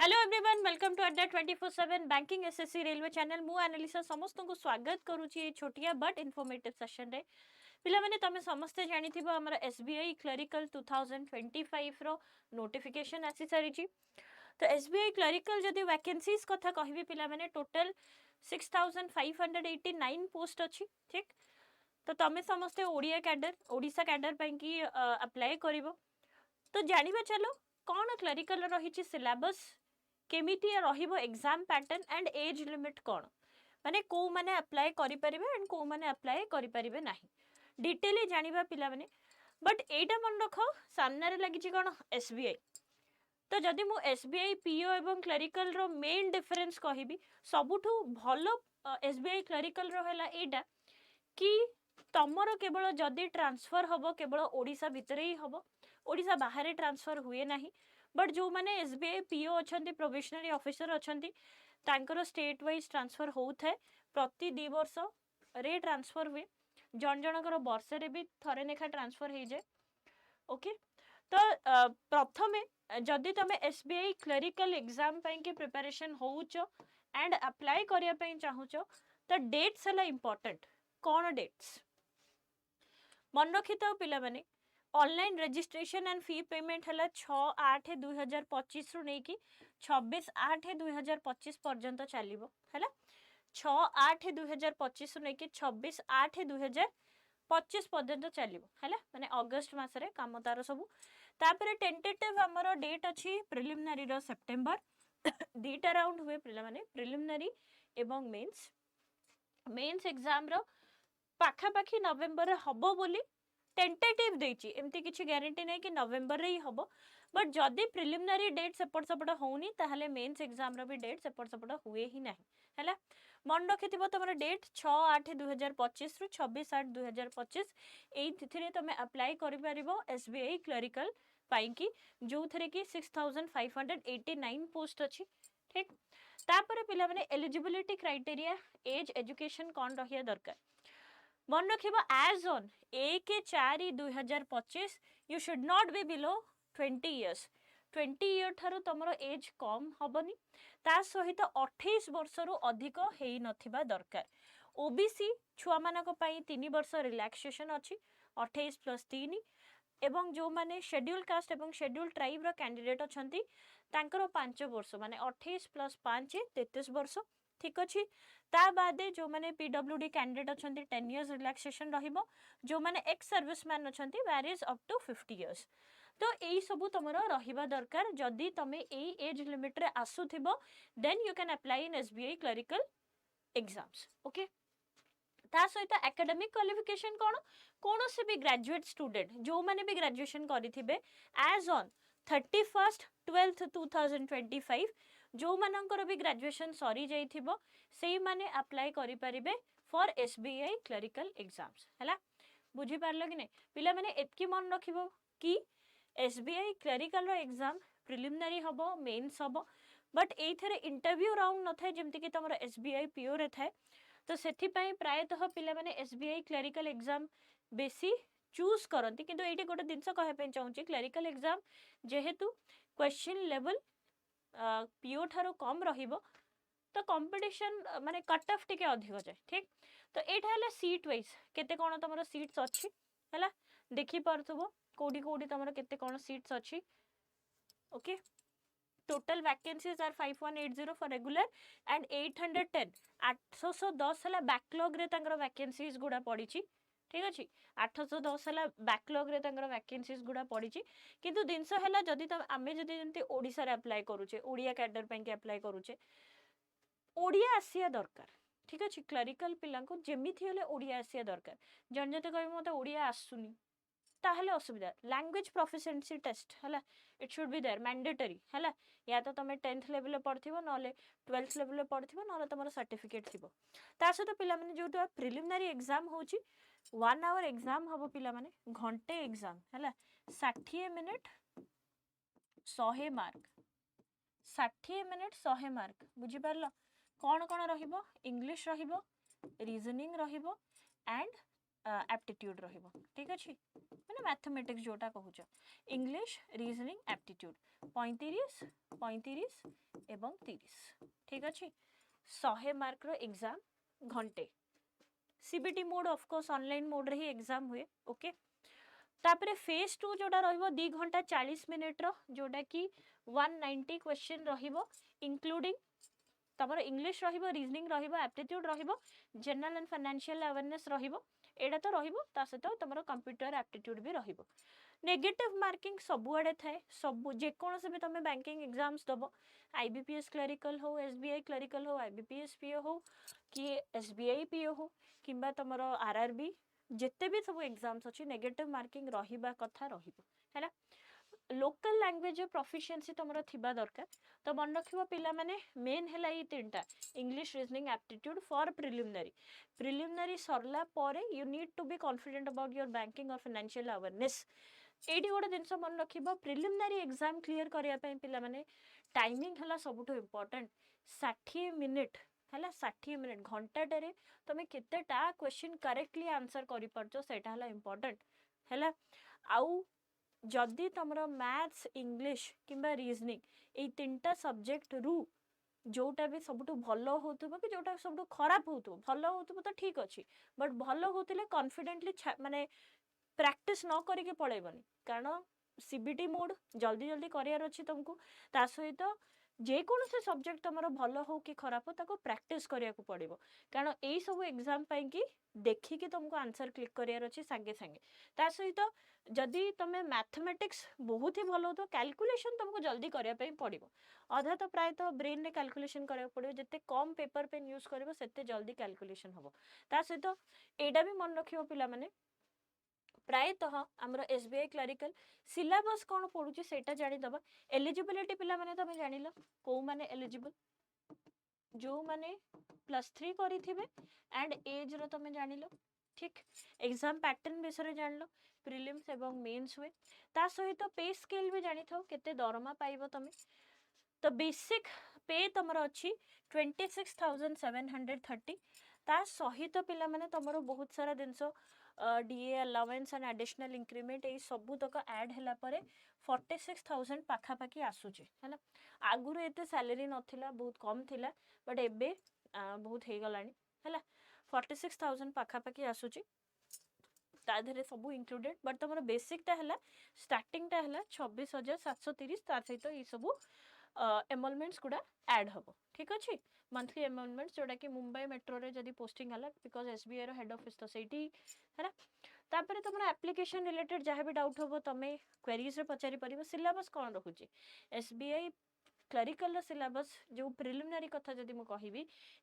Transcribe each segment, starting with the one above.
Hello everyone, welcome to अड्डा 24/7 banking SSC railway channel. मु Annalisa समस्त को स्वागत करूची छोटिया बट इनफॉर्मेटिव सेशन रे। पिला माने तमे समस्त जानिथिबो हमर एसबीआई क्लरिकल 2025 रो नोटिफिकेशन आसी सारिची। तो एसबीआई क्लरिकल जदि वैकेंसीज कथा कहबी पिला माने टोटल 6589 पोस्ट अछि। ठीक, तो तमे समस्त ओडिया कैडर ओडिसा कैडर पई की अप्लाई करिवो। तो जानिबा चलो कौन क्लरिकल रही सिलेबस, केमिति रहिबो exam pattern and age limit कौन, माने को माने अप्लाई करि परिबे एंड को माने अप्लाई करि परिबे नाही, डिटेल जानिबा पिला माने। बट एटा मन रखो सामने रे लागि कौन एसबीआई। तो जदि मु एसबीआई पीओ एवं क्लरिकल रो मेन डिफरेंस कहिबी, सबुठु भलो एसबीआई क्लरिकल रो हैला एटा कि तमरो केवल जदि ट्रांसफर हबो केवल ओडिसा भितर ही हबो, ओडिसा बाहर ट्रांसफर हुए नाही। बट जो माने एसबीआई पीओ अछंती, प्रोबेशनरी ऑफिसर अछंती, तांकर स्टेट वाइज ट्रांसफर होउथे। प्रति 2 वर्ष रे ट्रांसफर हुए, जन जनकर वर्ष रे भी थरे नेखा ट्रांसफर हो जाए। ओके, तो प्रथमे जदि तमे एसबीआई क्लरिकल एग्जाम पई के प्रिपरेशन होउछ एंड अप्लाई करिया पई चाहूछ, तो डेट्स हला इंपोर्टेंट। कौन डेट्स मन रखी था पिला माने। Online registration and fee payment है 6/8/2025 रु नहीं 26/8/2025 पर्यंत चलो है। 6/8/2025 रु नहीं 26/8/2025 पर्यंत चलो है, माने अगस्त मासरे काम तार सबू। तापर टेंटेटिव हमर डेट अच्छी प्रिलिमिनारी रो सेप्टेम्बर। दीटा राउंड हुए पिला माने, प्रिलिमिनारी एवं मेंस। मेंस एग्जाम रो पाखापाखि नवेम्बर हबो बोली टेंटेटिव देची, एमती किछि गारंटी नहीं कि नवेम्बर रे ही हबो। बट जदि प्रिलिमिनारी डेट सेपट सेपट होउनी ताहले मेंस एग्जाम रो भी डेट सेपट सेपट हुए ही नहीं हैला। मन रखिथिबो तमर डेट 6/8/2025 रु 26/8/2025 एई तिथिरे तमे अप्लाई करि परिबो एसबीआई क्लरिकल पाई की, जो थरे की 6589 पोस्ट अछि। ठीक, तापर पिला माने एलिजिबिलिटी क्राइटेरिया, एज, एजुकेशन कौन रहिया दरकार मन रखिबो। Age on 1/4/2025 you should not be below 20 years. 20 year ठारू तमरो एज कम हबनी, ता सहित 28 वर्ष रु अधिक हेई नथिबा दरकार। ओबीसी छुआ मानक पई 3 वर्ष रिलैक्सेशन अछि, 28 + 3। एवं जो माने शेड्यूल कास्ट एवं शेड्यूल ट्राइब रो कैंडिडेट अछंती तांकर 5 वर्ष, माने 28 + 5 33 वर्ष। ठीक अच्छी, ता बादे जो माने पीडब्ल्यूडी कैंडिडेट अछंती 10 इयर्स रिलैक्सेशन रहिबो। जो माने एक्स सर्विसमैन अछंती वैरिज अप टू 50 इयर्स। तो एई सबु तमरो रहिबा दरकार। जदि तमे एई एज लिमिट रे आसुथिबो then you can apply in SBI clerical exams. Okay, ता सहित एकेडमिक क्वालिफिकेशन कौन से भी ग्रेजुएट स्टूडेंट जो माने भी ग्रेजुएशन करिथिबे एज ऑन 31/12/2025 जो मानकर भी ग्रेजुएशन सरी जाइथिबो सेई माने अप्लाई करि परिबे फॉर एसबीआई क्लरिकल एग्जाम्स हैला। बुझी पारलो कि नै पिला माने एतकी मन रखिबो कि एसबीआई क्लरिकल रो एग्जाम प्रिलिमिनरी हबो, मेंस हबो, बट एइथरे इंटरव्यू राउंड न थाए जेमति कि तमरो एसबीआई पीओ रे थाए। तो सेथि पई प्रायतः पिला माने एसबीआई क्लरिकल एग्जाम बेसी चूज करती, किंतु एटी गोटे जिनस कहबे चाहूची क्लरिकल एग्जाम जेहेतु क्वेश्चन लेवल पीओ ठारो कम रहिबो, तो कंपटीशन माने कट ऑफ टिके अधिक जाए। ठीक, तो एटा हला सीट वाइज केते कोन तमरो सीट्स अछि हला, देखि परथबो कोडी कोडी तमरो केते कोन सीट्स अछि। Okay, total vacancies are 5180 for regular and 810 810 हला बैकलॉग रे तांकर वैकेंसीज गुडा पड़ी छी। ठीक अछि, 810 हला बैकलॉग रे तांकर वैकेंसीज गुडा पड़ी छी। किंतु दिनस हला जदि त आमे जदि जंती ओडिसा रे अप्लाई करूचे, ओडिया कैडर पई के अप्लाई करूचे, ओडिया आसिया दरकार। ठीक अछि, क्लरिकल पिला को जेमिथि हले ओडिया आसिया दरकार। जन जते कहबे मते ओडिया आसुनी ताहले असुविधा। लैंग्वेज प्रोफिशिएंसी टेस्ट हला, it should be there mandatory हला। या तो तमे 10th लेवल पढ़थिबो नले 12th लेवल पढ़थिबो नले तमरो सर्टिफिकेट थिबो। ता सहित पिला माने जो प्रिलिमिनरी एग्जाम होची 1 आवर एग्जाम हबो पिला माने, घंटे एग्जाम हला, 60 मिनिट 100 मार्क, 60 मिनिट 100 मार्क। बुझी पारलो कौन कौन रहिबो? इंग्लिश रहिबो, रीजनिंग रहिबो एंड एप्टीट्यूड रहिबो ठीक अछि माने मैथमेटिक्स जोटा कहूछ इंग्लिश रीजनिंग एप्टीट्यूड 35 35 एवं 30 ठीक अछि 100 मार्क रो एग्जाम घंटे CBT mode of course online mode रे ही एग्जाम हुए ओके तापरे फेज 2 जोटा रहिबो 2 घंटा 40 मिनिट रो जोटा कि 190 क्वेश्चन रहिबो इंक्लूडिंग तमर इंग्लिश रहिबो रीजनिंग रहिबो एप्टीट्यूड रहिबो जनरल एंड फाइनेंशियल अवेयरनेस रहिबो एडा तो रहिबो ता सहित तमर कंप्यूटर एप्टीट्यूड भी रहिबो नेगेटिव मार्किंग सबुआडे थाए सब जे कोनोसे भी तमे बैंकिंग एग्जाम्स दबो आईबीपीएस क्लरिकल हो एसबीआई क्लरिकल हो आईबीपीएस पीओ हो कि एसबीआई पीओ हो किंबा तमर आरआरबी जेते भी सब एग्जाम्स अछि नेगेटिव मार्किंग रहिबा कथा रहिबो हैला लोकल लैंग्वेज प्रोफिशिएंसी तमर थिबा दरकार तो मन रखिबो पिला माने मेन हैला ई तीनटा English reasoning aptitude for preliminary सरला परे you need to be confident about your banking और फाइनेंशियल अवेयरनेस एडी गोटे जिनस मन रखिबो प्रिलिमिनरी एग्जाम क्लियर करिया पय पिला माने टाइमिंग हैला सबुठो इंपोर्टेंट 60 मिनिट हैला 60 मिनिट घंटाटे तमे केतेटा क्वेश्चन करेक्टली आंसर करि परछो सेटा हैला इंपोर्टेंट हैला आउ जदि तमरो मैथ्स इंग्लिश किंबा रीजनिंग ए तीनटा सब्जेक्ट रु जोटा भी सबुठो भलो होतबो कि जोटा सबुठो खराब होतबो भलो होतबो तो ठीक अछि बट भलो होतिले कॉन्फिडेंटली माने प्रैक्टिस न करी के पळेबनी कारण सीबीटी मोड जल्दी जल्दी करियार अछि तुमको ता सहित जे कोनो से सब्जेक्ट तमरो भलो हो कि खराब हो ताको प्रैक्टिस करिया को पड़िबो कारण एई सब एग्जाम पई कि देखि कि तुमको आंसर क्लिक करियार अछि संगे संगे ता सहित जदि तमे मैथमेटिक्स बहुत ही भलो तो कैलकुलेशन तुमको जल्दी करिया पई पड़िबो अधा तो प्राय तो ब्रेन रे कैलकुलेशन करिया पड़िबो जते कम पेपर पेन यूज करबो सेते जल्दी कैलकुलेशन हबो ता सहित एडा भी मन रखिबो पिला माने प्रायतः आमर एसबीआई क्लरिकल सिलेबस कौन पड़ुची सेटा जानी दबा एलिजिबिलिटी पिला माने तमे जानिलो को माने एलिजिबल जो माने +3 करिथिबे एंड एज रो तमे जानिलो ठीक एग्जाम पैटर्न विषय जानलो प्रीलिम्स एवं मेंस हुए ता सहित पे स्केल भी जानी थाओ केते दरमा पाइबो तमे तो बेसिक पे तमर अछि 26,730 ता सहित पिला माने तमरो बहुत सारा दिनसो DA allowance and additional increment ए सबु तक ऐड हैला परे 46,000 पाखा पाखी आसुची हैला आगुरु एते सैलरी नथिला बहुत कम थिला बट एबे बहुत हे गलानी हैला 46,000 पाखा पाखी आसुची ता धरे सबु इंक्लूडेड बट तमरो बेसिक ता हैला स्टार्टिंग ता हैला 26,730 ता सहित ई सबु एमोलमेंट्स गुडा ऐड हबो ठीक अछि मंथली एमोलमेंट्स जोडा कि मुंबई मेट्रो रे जदी पोस्टिंग हला बिकॉज़ एसबीआई रो हेड ऑफिस तो सेठी हैला तापरे तमरा एप्लीकेशन रिलेटेड जहाँ भी डाउट होबो तमे क्वेरीज रे पचारि परिबो सिलेबस कोन रहुची एसबीआई क्लरिकल सिलेबस जो प्रिलिमिनरी कथा जदी मु कहिबी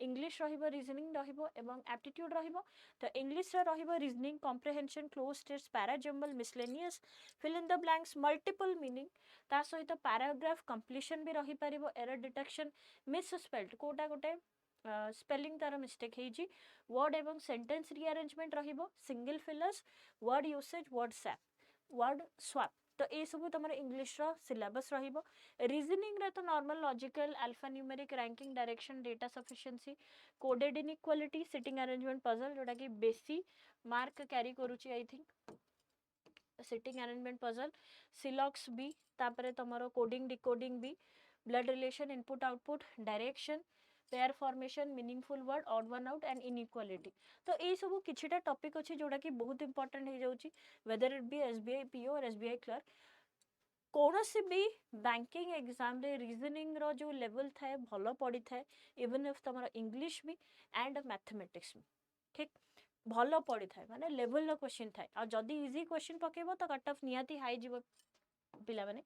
इंग्लिश रहिबो रीजनिंग रहिबो एवं एप्टीट्यूड रहिबो तो इंग्लिश रे रहिबो reasoning comprehension cloze test parajumble miscellaneous fill in the blanks multiple meaning ता सहित पैराग्राफ कंप्लीशन भी रही परिबो एरर डिटेक्शन मिस स्पेल्ड कोटा गोटे स्पेलिंग तार मिस्टेक हेजी वर्ड एवं सेंटेंस रीअरेंजमेंट रहिबो single fillers word usage word swap word swap तो ए सब तुम इंग्लिश रो सिलेबस रहिबो रीजनिंग रे तो normal logical alphanumeric ranking direction data sufficiency coded inequality sitting arrangement puzzle जोटा कि बेसी मार्क कैरी करूची I think sitting arrangement puzzle सिलॉक्स बी तापरे तमरो कोडिंग डिकोडिंग बी blood relation input output direction pair formation meaningful word odd one out and inequality तो ए सब किछिटा टॉपिक अछि जोटा कि बहुत इंपोर्टेंट हे जाउची whether it be SBI PO और एसबीआई क्लर्क कोनोसी भी बैंकिंग एग्जाम रे रीजनिंग रो जो लेवल थाए भलो पड़ी थाए इवन इफ तमरो इंग्लिश भी एंड मैथमेटिक्स भी ठीक भलो पड़ी थाए माने लेवल रो क्वेश्चन थाए आ जदी इजी क्वेश्चन पकेबो तो कट ऑफ नियाती हाई जीवो पिला माने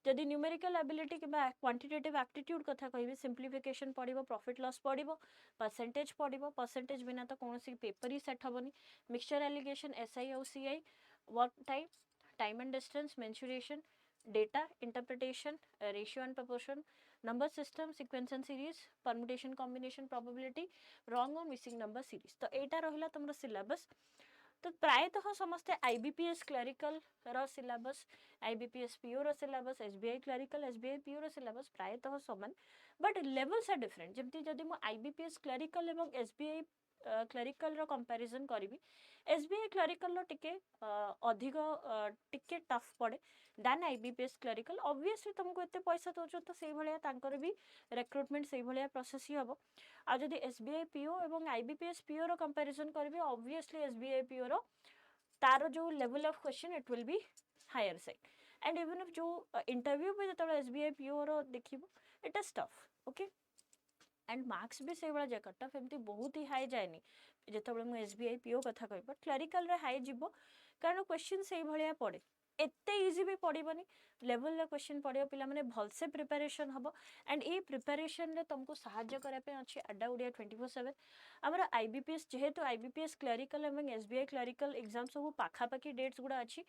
जदि न्यूमेरिकल एबिलिटी कि क्वांटिटेटिव एप्टीट्यूड कथा कहबी सिंप्लिफिकेशन पड़िबो प्रॉफिट लॉस पड़िबो परसेंटेज बिना तो कोनोसी पेपर ही सेट हबनी मिक्सचर एलिगेशन एसआई और CI work time time and distance mensuration data interpretation ratio and proportion number system sequence and series permutation combination probability wrong और missing number series तो एटा रहिला तुमरो syllabus तो प्रायतः समस्ते IBPS clerical रो syllabus IBPS PO रो syllabus SBI clerical SBI PO रो syllabus प्रायतः समान but levels are different जेमती जदि मो IBPS clerical एवं SBI clerical रो comparison करी एसबीआई क्लरिकल रो टिके अधिक टिके टफ पड़े दैन आईबीपीएस क्लरिकल ऑब्वियसली तुमको एते पैसा दउछ तो सेही भलिया तांकर भी रिक्रूटमेंट सेही भलिया प्रोसेस ही हबो आ जदी एसबीआई पीओ एवं आईबीपीएस पीओ रो कंपैरिजन करबे ऑब्वियसली एसबीआई पीओ रो तारो जो level of question it will be higher side and even if जो इंटरव्यू में जो एसबीआई पीओ रो देखिबो it is tough okay and marks भी से जे कट ऑफ एमती बहुत ही हाई जाएनी जिते मुझे एसबीआई पीओ कथा कह बट क्लरिकल रे हाई जीव कारण क्वेश्चन से भाया पड़े एते इजी भी पड़ोनी लेवल क्वेश्चन पड़ो पिला माने भलसे प्रिपरेशन हम एंड ये प्रिपरेशन रे तुमको साहाय्य करने अच्छे अड्डा उड़िया 24/7 आमर आईबीपीएस जेहेतु आईबीपीएस क्लरिकल और एसबीआई क्लरिकल एग्जाम सब पाखापाखि डेट्स गुड़ा अच्छी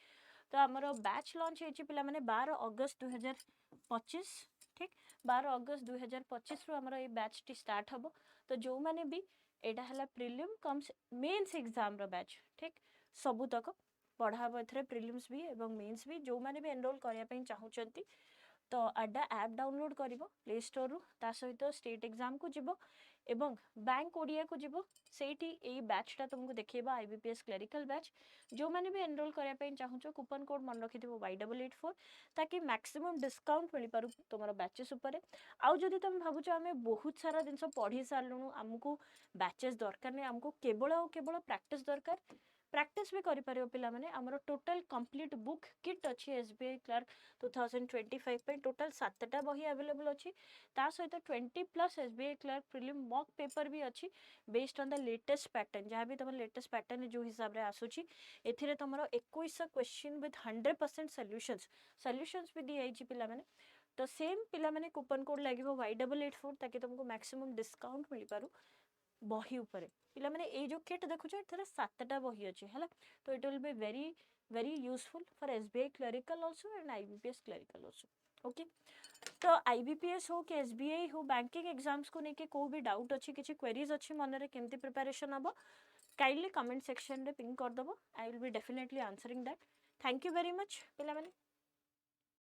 तो आमर बैच लॉन्च होती पिला माने 12 अगस्त 2025 ठीक 12 अगस्त 2025 रु आमर ये बैच टी स्टार्ट हम तो जो मैंने भी एटा हला प्रिलिम कम्स मेंस एग्जाम रो बैच ठीक सबुतक पढ़ा एथरे प्रिलिम्स भी एवं मेंस भी जो मैंने भी एनरोल करने ପାଇଁ चाहूचंती तो अड्डा ऐप डाउनलोड करिवो प्ले स्टोर रु ता सहित स्टेट एग्जाम को जिवो एवं बैंक ओडिया को जिवो सेठी एई बैचटा तुमको देखिबा आईबीपीएस क्लरिकल बैच जो मैंने भी एनरोल करने ପାଇଁ चाहूचो कूपन कोड मन रखिथिबो Y884 ताकि मैक्सिमम डिस्काउंट मिल पारु तुमरो बैचेस ऊपर आउ जदि तुम भाबुचो आमे बहुत सारा जिंस पढ़ी सारलुनु हमकु बैचेस दरकार नै हमकु केवल प्रैक्टिस दरकार प्रैक्टिस भी करि परियो पिला माने हमरो टोटल कंप्लीट बुक किट अछि एसबीआई क्लर्क 2025 पे टोटल 7टा बही अवेलेबल अछि ता सहित 20+ SBI clerk prelim mock paper भी अछि based on the latest pattern जहाँ भी तुम लेटेस्ट पैटर्न जो हिसाब रे आसुची एथिरे तुमरो 21 क्वेश्चन विथ 100% सॉल्यूशंस भी दी आइची पिला माने तो सेम पिला माने कूपन कोड लागिवो Y884 ताकि तुमको मैक्सिमम डिस्काउंट मिल पारु बही ऊपर पिला माने ए जो किट देखुछ एथरे 7टा बही अछि हला तो it will be very useful for SBI clerical also and IBPS clerical also okay तो आईबीपीएस हो कि एसबीआई हो बैंकिंग एग्जाम्स को लेके को भी डाउट अछि किछि क्वेरीज अछि मन रे केमती प्रिपरेशन हबो काइंडली कमेंट सेक्शन रे पिंग कर दबो I will be definitely answering that thank you very much पिला माने